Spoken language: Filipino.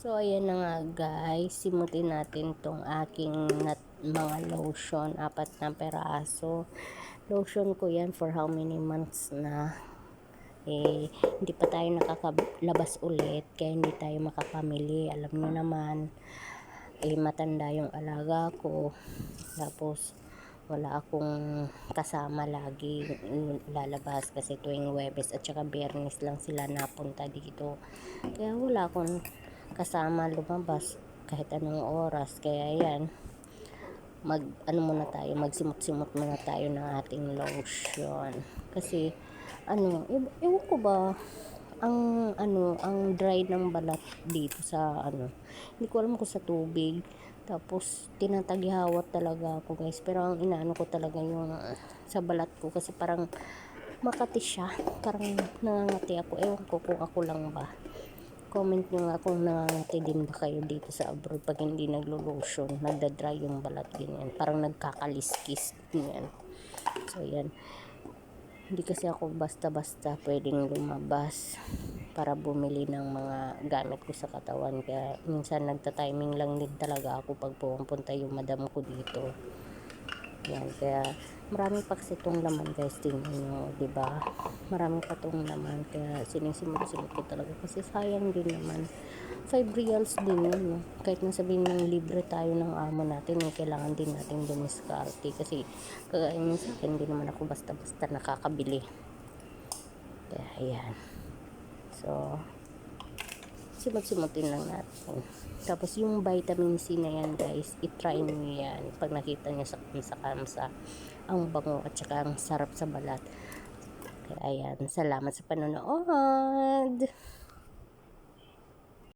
So, ayan na nga guys, simutin natin tong aking mga lotion, 4 na peraso. Lotion ko yan for how many months na. Hindi pa tayo nakakalabas ulit, kaya hindi tayo makapamili. Alam nyo naman, matanda yung alaga ko. Tapos, wala akong kasama lagi lalabas kasi tuwing Huwebes at saka Biyernes lang sila napunta dito. Kaya wala akong kasama lumabas kahit anong oras. Kaya yan, magsimot-simot muna tayo ng ating lotion. Kasi ewan ko ba, ang dry ng balat dito sa hindi ko alam kung sa tubig. Tapos tinataghawat talaga ako guys, pero ang inaano ko talaga yung sa balat ko kasi parang makati siya, parang nangangati ako. Ewan ko kung ako lang ba. Comment nyo nga kung nangangati din ba kayo dito sa abroad pag hindi naglo-lotion, nagda-dry yung balat, ganyan, parang nagkakaliskis ganyan. So yan, hindi kasi ako basta-basta pwedeng lumabas para bumili ng mga gamit ko sa katawan. Kaya minsan nagta-timing lang din talaga ako pag pumunta yung madam ko dito. Yan, kaya marami pa kasi itong laman guys, tingnan nyo, diba? Marami pa itong laman, kaya sinisimot-simot ko talaga kasi sayang din naman. 5 reals din yun, no? Kahit nasabihin ng libre tayo ng amo natin, kailangan din natin dumiskarte kasi kagaya nyo sa akin, hindi naman ako basta-basta nakakabili. Kaya ayan, so simot-simotin lang natin. Tapos yung vitamin C na yan guys, i-try nyo yan pag nakita nyo sa kamsa-kamsa. Ang bango at saka ang sarap sa balat. Kaya ayan, salamat sa panonood.